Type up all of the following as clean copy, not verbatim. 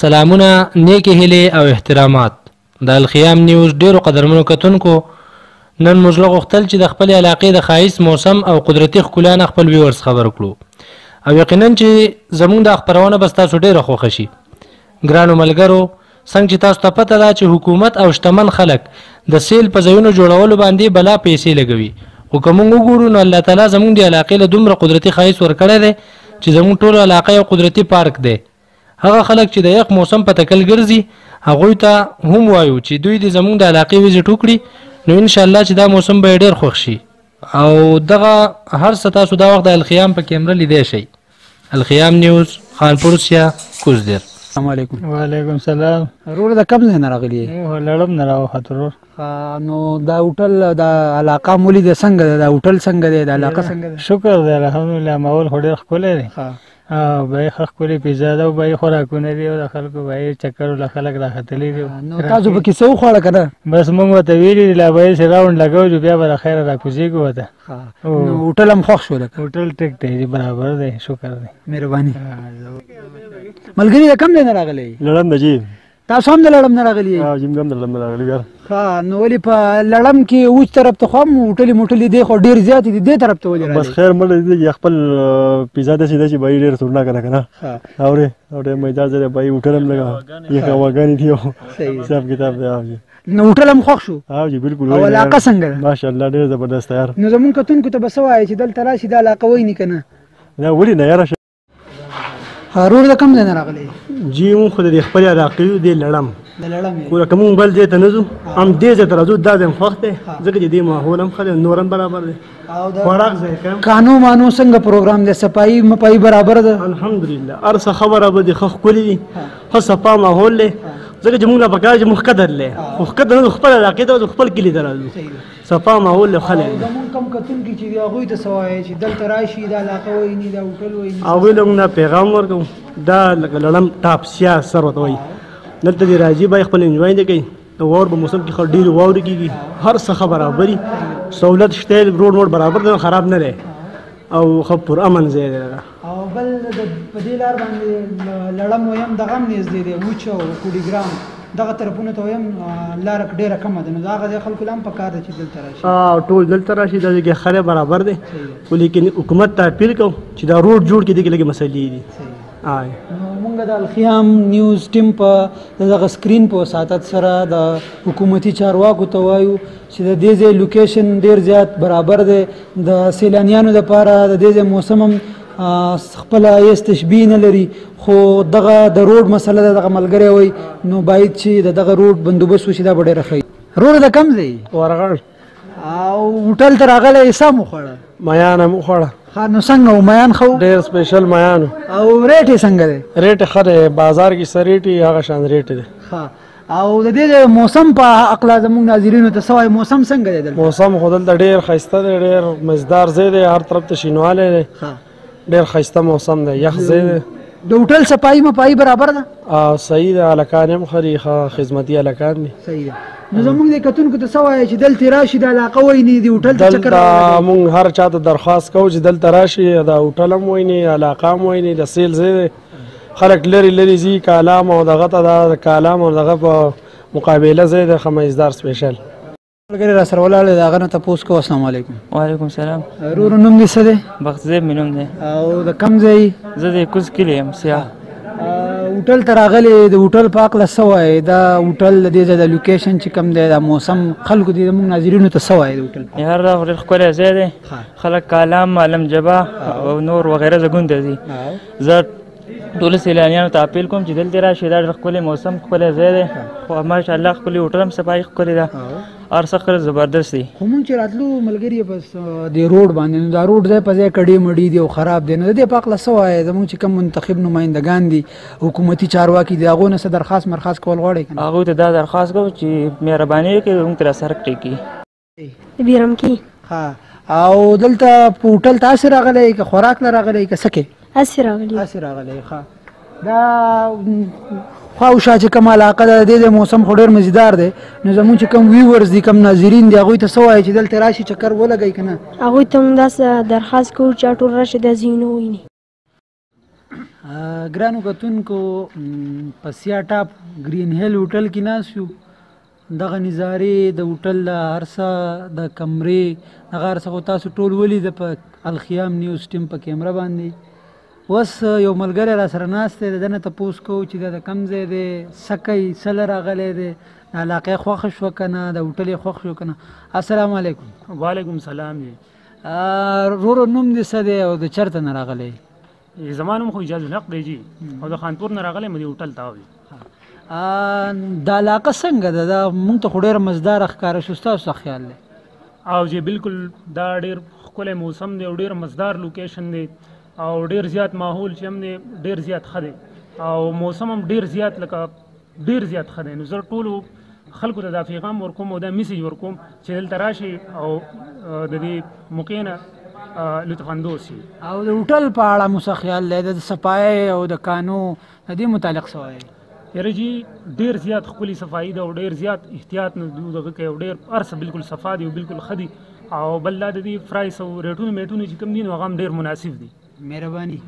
سلامونه، نیکې هیلې او احترامات. د الخیام نیوز ډیرو قدرمنو کتونکو، نن موږ غوښتل چې د خپلې علاقې د ښایست موسم او قدرتي ښکلا نه خپل ویورز خبر کړو، او یقینا چې زموږ دا خپرونه به ستاسو ډیره خوښه شي. ګرانو ملګرو، څنګه چې تاسو ته پته ده چې حکومت او شتمن خلک د سیل په ځایونو جوړولو باندې بلا پیسې لګوي، خو که موږ وګورو نو الله تعالی زموږ د علاقې له دومره قدرتي ښایست ورکړی دی چې زموږ ټولو علاقه یو قدرتي پارک دی. هغه خلک چې د یخ موسم په تکل ګرځي، هغوی ته هم وایو چې دوی د زموږ د علاقې ویزټ وکړي، نو انشاءالله چې دا موسم به ډېر خوښ شي. او دغه هر څه تاسو دا وخت د الخیام په کیمره لیدی شئ. الخیام نیوز، خانپور سیا، کوزدیر. السلام علیکم. وعلیکم السلام. ورور د کوم ځای نه راغلی یې؟ لړم نه راوخت ورور. نو دا هوټل د علاقه مولي د څنګه ده؟ دا هوټل څنګه دی؟ د علاقه څنګه ده؟ شکر دی الحمدلله، ماحول خو ډېر ښکلی دی. به ښه ښکلې پیزا ده او به خوراکونه دي او د خلکو به چکر له خلک راختلي دي. نو تاسو به کیسه وخوړه که نه؟ بس موږ ورته ویلي دي لا به یې راونډ لګوو بیا به د خیره راکوزېږو ورته. نو هوټل هم خوښ شو؟ هوټل ټیک دی، برابر دی، شکر دی. مهرباني. ملګري د کوم ځای نه راغلی؟ لړم د جیم. تاسو هم د لړم نه راغلي یئ؟ جیم هم د لړم نه راغلي ګر. نو ولې په لړم کې اوچ طرف ته خو هم هوټلې موټلې دی خو ډېر زیات دي، دې طرف ته ولې راغلي؟ بس خیر مړ دی خپل پیزا داسې ده چې بای ډېر تورنا کنه کنه اورې او ډېر مزدار دی بای هوټل هم لګا یې هواګانې دي حساب کتاب دی. نو هوټل هم خوښ شو؟ جی بالکل. او علاقه څنګه ده؟ ماشاءالله ډېر زبردست یار. نو زمونږ کتونکو ته به څه وایې چې دلته راشي دا علاقه ویني که نه؟ نه ولې نه یاره. ورور د کوم ځای نه راغلی؟ جی مونږ خو د خپلې علاقې یو دی لړم. د لړم یې؟ خو که مونږ بل ځای ته نه ځو هم دې ځای ته راځو، دا ځای هم خوښ دی ځکه چې دې ماحول هم ښه دی، نور هم برابر دی، خوراک ځای کم. کانو مانو څنګه پروګرام دی؟ صفایي مپایي برابر ده؟ الحمدلله هر څه خبره به دي، ښه ښکلي دي، ښه صفا ماحول دی، ځکه چې مونږ له پکار چې مونږ قدر دی، خو قدر نه خپل علاقې ته خپل کلي ته راځو، صفا ماحول دی، ښه دی. زمونږ کم کتونکي چې دي هغوی ته څه وایې چې دلته راشي دا علاقه ویني دا هوټل ویني؟ هغوی له مونږ نه پیغام ورکوم دا لکه لړم ټاپ سیا سر ورته وایي، دلته دې راځي باید خپل انجوای دې کوي. د واور په موسم کې ډېرې واورې کېږي، هر څه ښه برابري، سهولت شته، روډ ووډ برابر دی، خراب نه دی او ښه پر امن ځای دی. او بل په دې لار باندې لړم ویم دغه هم نږدې دی، وچ او کوډیګرام دغه طرفونو ته ویم لاره ډېره کمه ده، نو د هغه ځای خلکو له هم پکار ده چې دلته راشي. ټول دلته راشي، دا ځای کې ښه برابر دی، خو لیکن حکومت ته اپیل کوو چې دا روډ جوړ کړي، دې کې لږې مسلې دي. نو مونږ د الخیام نیوز ټیم په دغه سکرین په وساتت سره د حکومتي چارواکو ته وایو چې د دې ځای لوکیشن ډېر زیات برابر دی، د سیلانیانو دپاره د دې ځای موسم هم خپله هیڅ تشبیه نه لري، خو دغه د روډ مسله ده، دغه ملګری وایي نو باید چې د دغه روډ بندوبست وشي، دا به ډېره ښه وي. روډ د کوم ځای؟ ورغړ. او هوټل ته راغلی سم وخوړه؟ میان هم وخوړه. نو څنګه و میان ښه و؟ ډېر سپیشل میان. او ریټ یې څنګه دی؟ ریټ یې ښه دی، بازار کې څه ریټ یې هغه شان ریټ دی. او د دې موسم په هکله زموږ ناظرینو ته څه وایي؟ موسم څنګه دی دلته؟ موسم خو دلته ډېر ښایسته دی، ډېر مزدار ځای دی، هر طرف ته شینوالی دی، ډېر ښایسته موسم دی، یخ ځای دی. د هوټل صفایي مپایي برابر ده؟ صحیح ده، هلکان هم ښه دي، ښه خدمتي هلکان دي. صحیح ده. نو زموږ د کتونکو ته څه وایي چې دلته راشي د علاقه ویني، د هوټل ته چکر دلته مونږ هر چا ته درخواست کوو چې دلته راشي، د هوټل هم ویني، علاقه هم ویني، د سیل ځای دی، خلک لرې لرې ځي، کالام او دغه ته د کالام او دغه په مقابله ځای دی، ښه مزدار سپیشل. ملګري را سره ولاړ دی، د هغه نه تپوس کوو. السلام علیکم. وعلیکم السلام. ورور نوم دې څه دی؟ بختزیب مې نوم دی. او د کوم ځای؟ زه د کوز کلي یم، سیاه. هوټل ته راغلی، د هوټل په هکله څه وایې؟ دا هوټل د دې ځای د لوکیشن چې کوم دی، دا موسم خلکو دې زموږ ناظرینو ته څه وایې د هوټل؟ هر ډېر ښکلی ځای دی، خلک کالام، عالم جبا او نور وغیره ځایونو ته ځي. زه ټولو سیلانیانو ته اپیل کوم چې دلته راشي، دا ډېر ښکلی موسم، ښکلی ځای دی، خو ماشاءالله ښکلي هوټل هم صفایي ښکلې ده، هر څه ښه زبردست دی. خو مونږ چې راتلو ملګري بس د روډ باندې، نو دا روډ ځای په ځای کډې مډې دي او خراب دی، نو د دې په هکله څه وایې؟ زموږ چې کوم منتخب نمایندګان دي، حکومتي چارواکي دي، هغو نه څه درخواست مرخواست کول غواړئ که نه؟ هغوی ته دا درخواست کوو چې مهرباني وکړي موږ ته راسره پرې کړي. بیرم کې. او دلته په هوټل ته هسې راغلی که خوراک نه راغلی که څه کې؟ هسې راغلی. هسې راغلی. دا خواوشا چې کوم علاقه ده، د دې موسم خو ډېر مزیدار دی، نو زموږ چې کوم ویورز دي، کوم ناظرین دي، هغوی ته څه وایي چې دلته راشي چکر ولګوي که نه؟ هغوی ته موږ داسې درخواست کوو چې ټول راشي دا ځایونه وویني. ګرانو کتونکو په سیا ټاپ ګرین هیل هوټل کې ناست یو. دغه نظارې د هوټل هر څه د کمرې دغه هر څه خو تاسو ټول ولید په الخیام نیوز ټیم په کیمره باندې. اوس یو ملګری را سره ناست دی، د ده نه تپوس کوو چې دا د کوم ځای دی، څه کوي، څه له راغلی دی، د علاقه یې خوښه شوه که نه، د هوټل یې خوښ شو که نه. السلام علیکم. وعلیکم السلام جی. ورورو نوم دې څه دی او د چېرته نه راغلی؟ زما نوم خو اجاز الحق دی جی او د خانپور نه راغلی م دې هوټل ته وي. دا علاقه څنګه ده؟ دا موږ ته خو ډېره مزداره ښکاره شو، ستاسو څه خیال دی؟ او جی بالکل دا ډېر ښکلی موسم دی او ډېر مزدار لوکیشن دی او ډېر زیات ماحول چې هم دی ډېر زیات ښه دی او موسم هم ډېر زیات لکه ډېر زیات ښه دی. نو زه ټولو خلکو ته دا پیغام ورکوم او دا میسیج ورکوم چې دلته راشي او د دې موقع نه لطف اندوز شي. او د هوټل په اړه مو څه خیال دی، د صفایۍ او د کانو د دې متعلق څه وایي؟ یاره جی ډېر زیات ښکلي صفایي ده او ډېر زیات احتیاط نه دغه کوي او ډېر هر څه بالکل صفا دي او بالکل ښه دي او بل دا د دې پرایس او ریټونه میټونه چې کوم دي نو هغه هم ډېر مناسب دي. مهرباني.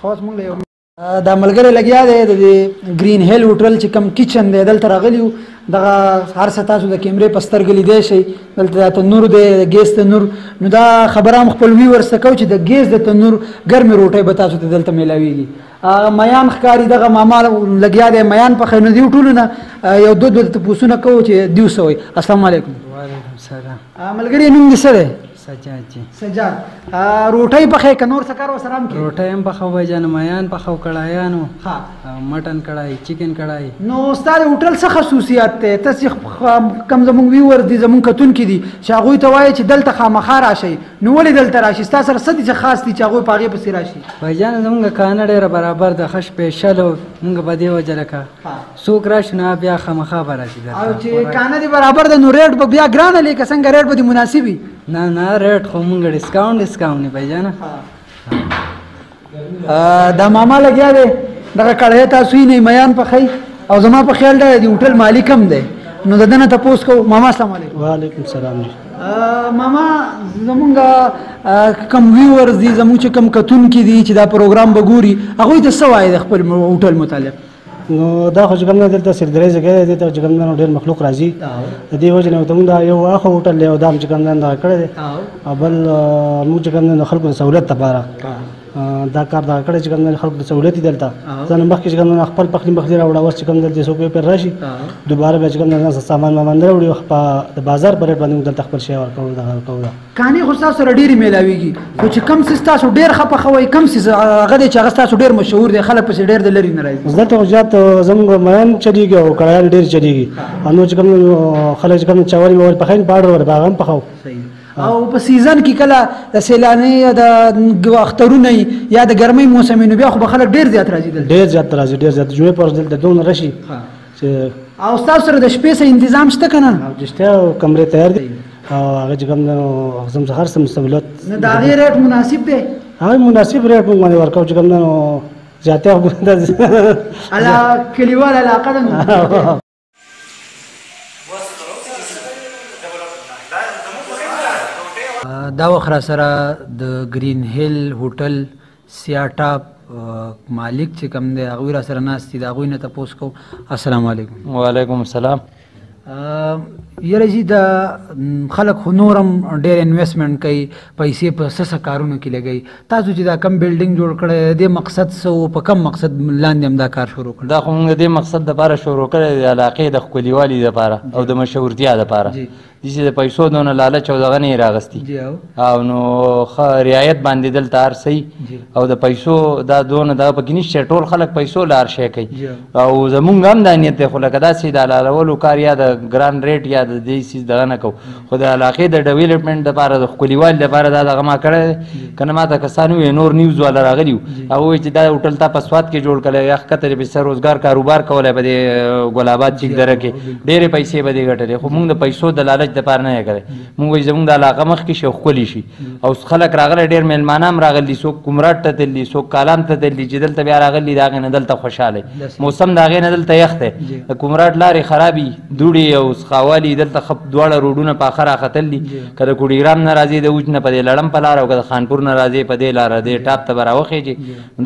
خاص مونږ له دا ملګری لګیا دی د ګرین هیل هوټل چې کوم کچن دی دلته راغلی یو. دغه هر څه تاسو د کیمرې په سترګې لیدی شئ. دلته تنور دی، د ګیس تنور. نو دا خبره هم خپل ویورز ته کوو چې د ګیس د تنور ګرمې روټۍ به تاسو ته دلته میلاویږي. میان ښکاري دغه ماما لګیا دی میان پخوي. نو دیو ټولو نه یو دوه تپوسونه کوو چې دیو څه وایي. السلام علیکم. وعلیکم السلام. ملګري نوم دې څه دی؟ سجاد جی. سجاد. روټۍ پخې که نور څه کار ورسره هم کوي؟ روټۍ هم پخوو بھاجان، میان پخوو، کړایانو، مټن کړای، چکن کړای. نو ستا د هوټل څه خصوصیات دی؟ ته چې کم زمونږ ویور دي، زمونږ کتونکي دي چې هغوی ته وایي چې دلته خامخا راشئ، نو ولې دلته راشي؟ ستا سره څه دي چې خاص دي چې هغوی په هغې پسې راشي؟ بھاجان زمونږ کانه ډېره برابر ده، ښه سپېشل او مونږ په دې وجه لکه څوک راشي نو بیا خامخا به راشي. او چې کانه دې برابر ده نو ریټ به بیا ګرانه لې که څنګه ریټ به دې مناسب وي؟ نه نه ریټ خو مونږ ډسکاونټ نه بھاجان. دا ماما لګیا دی دغه کړهی تاسو یې نه میان پخوي او زما په خیال دی د هوټل مالک هم دی. نو د ده نه تپوس کوو. ماما السلام علیکم. وعلیکم السلام. ماما زمونږ کم ویورز دي، زمونږ چې کم کتونکي دي چې دا پروګرام به ګوري، هغوی ته څه وایي د خپل هوټل متعلق؟ نو دا خو چې کوم نه دلته سردرۍ ځای دی، دلته چې کوم نه ډېر مخلوق راځي. د دې وجې نه ورته موږ دا یو اخو هوټل دی او دا هم چې کوم نه دغه کړی دی او بل موږ چې کوم نه د خلکو د سهولت لپاره دا کار دا کړی چې کوم نه خلکو د سهولت دي. دلته ځکه مخکې چې کوم نه خپل پخلي راوړه، اوس چې کوم دلته څوک پرې راشي دوباره بیا چې کوم نه سامان وامان راوړي په د بازار په ریټ باندې موږ دلته خپل شی ورکوو. دغه کوو کانې خو ستاسو سره ډېرې میلاویږي، خو چې کوم څیز تاسو ډېر ښه پخوئ، کوم څیز هغه دی چې هغه ستاسو ډېر مشهور دی، خلک پسې ډېر د لرې نه راځي؟ دلته خو زیات زموږ میان چلېږي او کړایان ډېر چلېږي. نو چې کوم خلک چې کوم چاوري واوري پخوي په اډر ور هغه هم پخوو. او په سیزن کې کله د سیلانۍ یا د اخترونه یا د ګرمۍ موسم نو بیا خو به خلک ډېر زیات راځي دلته. ډېر زیات راځي، ډېر زیات جمعې پر دلته دومره راشي چې. او ستاسو سره د شپې څه تنظیم شته که نه؟ شته او کمرې تیار دي او هغه چې کوم هر څه مستملات. نو د هغې ریټ مناسب دی؟ هغه مناسب ریټ موږ باندې ورکوو چې کوم نه زیاتې کلیوال علاقه ده نو. دا وخت را سره د ګرین هیل هوټل سیا ټاپ مالک چې کوم دی هغوی را سره ناست دي، د هغوی نه تپوس کوو. السلام علیکم. وعلیکم السلام. یاره جی د خلک خو نور هم ډېر انویسټمنټ کوي، پیسې په څه کارونو کې لګوي. تاسو چې دا کم بلډینګ جوړ کړی د دې مقصد څه و؟ په کم مقصد لاندې هم دا کار شروع کړی؟ دا خو موږ د دې مقصد دپاره شروع کړی د علاقې د ښکلیوالي دپاره او د مشهورتیا دپاره. داسې د پیسو دونه لالچ او دغه نه یې راغستي او نو ښه رعایت باندې دلته هر صحیح او د پیسو دا دونه دغه پکې نشته ټول خلک پیسو له هر شی کوي او زمونږ هم دا نیت دی خو لکه داسې د حلالولو کار یا د ګران ریټ یا د دې څیز دغه نه کوو خو د علاقې د ډیولپمنټ دپاره د ښکلیوالي دپاره دا دغه ما کړی دی که نه ما ته کسان وویل نور نیوز والا راغلي وو هغه ووایي چې دا هوټل تا په سوات کې جوړ کړی یا ښکته دی په روزګار کاروبار کولی په دې ګل آباد چیک دره کې ډېرې پیسې به دې ګټلې خو مونږ د پیسو د لالچ دپاره نه یې کړی مونږ وایي زمونږ د علاقه مخکې شي او ښکلي شي او خلک راغلی ډېر میلمانه هم راغلي څوک کمراټ ته تللي څوک کالام ته تللي چې دلته بیا راغلي د هغې نه دلته خوشحاله موسم د هغې نه دلته یخ دی د کمراټ لارې خرابي دوړې او سخاوالي دلته دواړه روډونه په اخر راختلي که د کوډیګرام نه راځي د اوج نه په دې لړم په لاره او که د خانپور نه راځي په دې لاره دې ټاپ ته به راوخېږي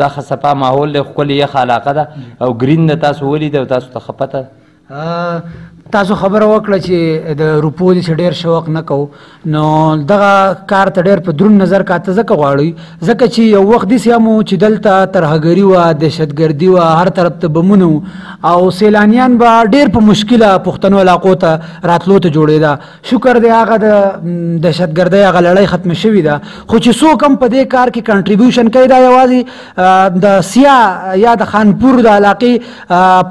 دا ښه صفا ماحول دی ښکلې یخه علاقه ده او ګرین ده تاسو ولیده او تاسو ته ښه پته تاسو خبره وکړه چې د روپو دې چې ډېر شوق نه کوو نو دغه کار ته ډېر په دروند نظر کاته ځکه غواړئ ځکه چې یو وخت داسې هم و چې دلته ترهګري وه دهشتګردي وه هر طرف ته بمونه او سیلانیان به ډېر په مشکله پښتنو علاقو ته راتلو ته جوړېده شکر دی هغه د دهشتګردۍ هغه لړۍ ختمه شوې ده خو چې څوک هم په دې کار کې کنټریبیوشن کوي دا یوازې د سیا یا د خانپور د علاقې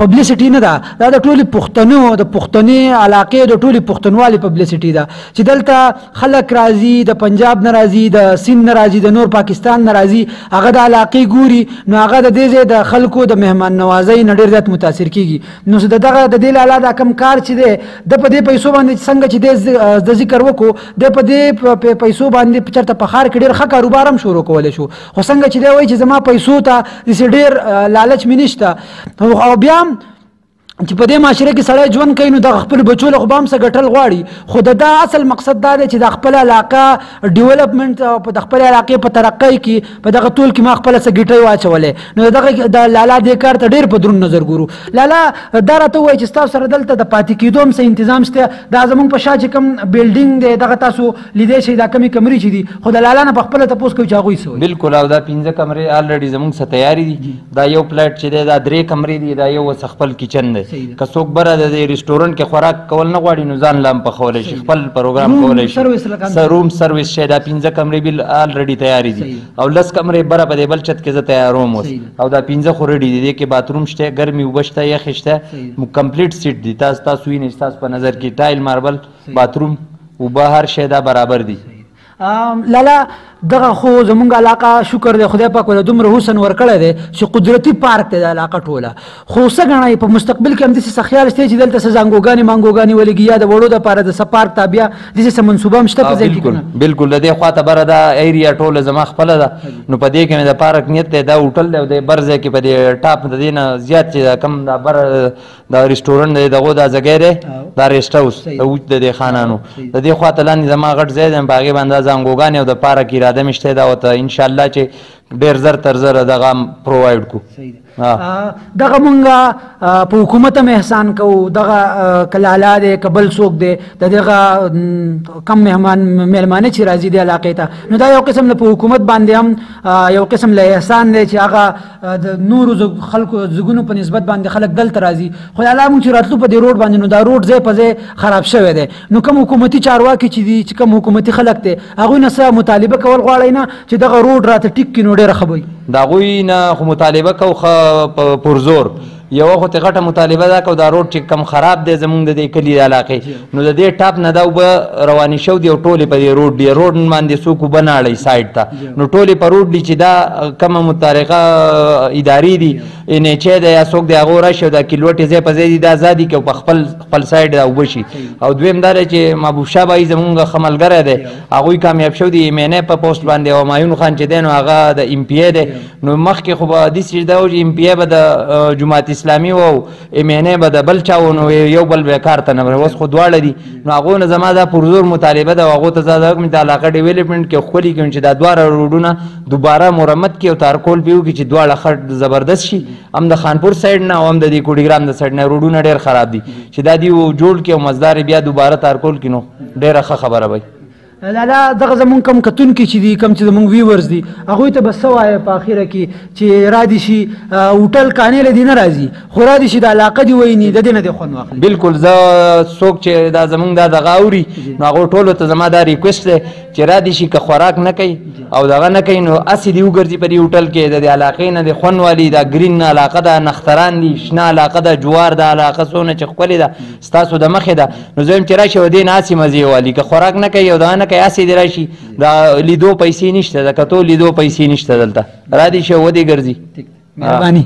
پبلیسټي نه ده دا د ټولې پښتنو د پښتني علاقې د ټولې پښتونوالې پبلیسټي ده چې دلته خلک راځي د پنجاب نه راځي د سیند نه راځي د نور پاکستان نه راځي هغه د علاقې ګوري نو هغه د دې ځای د خلکو د مهمان نوازۍ نه ډېر زیات متاثر کیږي نو دغه د دې لاله دا کم کار چې دی د په دې پیسو باندې څنګه چې د ذکر وکړو د په دې پیسو باندې چېرته په ښار کې ډېر ښه کاروبار هم شروع کولی شو خو څنګه چې دی وایي چې زما پیسو ته داسې ډېر لالچ مې نشته او بیا چې په دې معاشره کې سړی ژوند کوي نو د خپل بچو له خو به هم څه ګټل غواړي خو د دا اصل مقصد دا دی چې د خپل علاقه ډیولپمنټ او په د خپل علاقې په ترقۍ کې په دغه ټول کې ما خپله څه ګټۍ واچولې نو دغه د لالا دې کار ته ډېر په دروند نظر ګورو لالا دا راته ووایي چې ستاسو سره دلته د پاتې کېدو هم څه انتظام شته دا زموږ په شا چې کوم بلډینګ دی دغه تاسو لیدی شئ دا کمې کمرې چې دي خو د لالا نه په خپله تپوس کوي چې هغوی څه وایي بلکل او دا 15 کمرې الریډي زموږ څه تیارې دي دا یو پلیټ چې دی دا 3 کمرې دي دا یو ورڅ خپل کچن دی که څوک بره د ریسټورنټ کې خوراک کول نه غواړي نو ځان لا هم پخولی شي خپل پروګرام کولی شي روم سروس شی دا 15 کمرې بل الریډي تیارې دي او 10 کمرې بره په دې بل چت کې زه تیاروم اوس او دا 15 خو ریډي دي دې کې باتروم شته ګرمي اوبه شته یخې شته کمپلیټ سیټ دي تاسو وینئ ستاسو په نظر کې ټایل ماربل باتروم اوبه هر شی دا برابر دي لالا دغه خو زمونږ علاقه شکر دی خدای پاک ولې دومره حسن ورکړی دی چې قدرتي پارک دی د علاقه ټوله خو څه ګڼئ په مستقبل کې هم داسې څه خیال شته چې دلته څه زانګوګانې مانګوګانې ولګي یا د وړو دپاره د څه پارک تابیا داسې څه منصوبه هم شته په ځای کې کنه بلکل د دې خواته بره دا ایریا ټوله زما خپله ده نو په دې کې مې د پارک نیت دی دا هوټل دی او د بر ځای کې په دې ټاپ د دې نه زیات چې کم دا بر دا ریسټورنټ دی دغه دا ځای دی دا ریسټ هاوس د اوج د دې خانانو د دې خواته لاندې زما غټ ځای دی په هغې باندې زانګوګانې او د پارک اراده مې شته دا ورته انشاءالله چې ډېر زر تر زره دغه پرووایډ کړو دغه مونږه په حکومت هم احسان کوو دغه که لالا دی که بل څوک دی د دغه کم میلمانه چې راځي دی علاقې ته نو دا یو قسم په حکومت باندې هم یو قسم له احسان دی چې هغه د نورو خلکو زګونو په نسبت باندې خلک دلته راځي خو لالا مونږ چې راتلو په دې روډ باندې نو دا روډ ځای په ځای خراب شوی دی نو کوم حکومتي چارواکي چې دي چې کوم حکومتي خلک دی هغوی نه څه مطالبه کول غواړئ نه چې دغه روډ راته ټیک کړي نو ډېره ښه به وي د هغوی نه خو مطالبه کوو ښه پرزور یوه خو ترې غټه مطالبه دا کوو دا روډ چې کم خراب دی زمونږ د دې کلي د علاقې نو د دې ټاپ نه دا اوبه روانې شوي دي او ټولې په دې روډ دي روډ باندې څوک اوبه نه اړوي سایډ ته نو ټولې په روډ دي چې دا کومه متارقه ادارې دي NHA دی یا څوک دی هغو راشي او دا کلوټې ځای په ځای دي دا ازادي کړي او په خپل سایډ دا اوبه شي او دویم دا دی چې محبوب شاه بایي زمونږ ښه ملګری دی هغوی کامیاب شوي دي MNA په پوسټ باندې او همایون خان چې دی نو هغه د MPA دی نو مخکې خو به داسې دا و چې MPA به د جماعت اسلامي و او MNA به د بل چا و نو یو بل به کار ته نه اوس خو دواړه دي نو هغو نه زما دا پرزور مطالبه ده او هغو ته زه دا کوم د علاقه ډیولپمنټ کې ښکلي کړم چې دا دواړه روډونه دوباره مرمت کړي او تارکول پې وکړي چې دواړه ښه زبردست شي هم د خانپور سایډ نه او هم د دې کوډیګرام د سایډ نه روډونه ډېر خراب دي چې دا دي جوړ کړي او مزدار بیا دوباره تارکول کړي نو ډېره ښه خبره وي لالا دغه زمونږ کم کتونکي چې دي کم چې زمونږ ویورز دي هغوی ته به څه وایه په اخره کې چې را دي شي هوټل کانې له دې نه راځي خو را دي شي د علاقه دي ویني د دې نه دې خوند واخلي بالکل زه څوک چې دا زمونږ دا دغه اوري نو هغو ټولو ته زما دا ریکویسټ دی چې را دي شي که خوراک نه کوي او دغه نه کوي نو هسې دې وګرځي په دې هوټل کې د دې علاقې نه دې خوند والي دا ګرین علاقه ده نختران دي شنه علاقه ده جوار ده علاقه څونه چې ښکلې ده ستاسو د مخې ده نو زه یم چې راشي او دې نه هسې مزې والي که خوراک نه کوي او دغه نه کوي هسې دې راشي دا لیدو پیسې نشته د کتو لیدو پیسې نشته دلته را دي شي ودې ګرځي مهرباني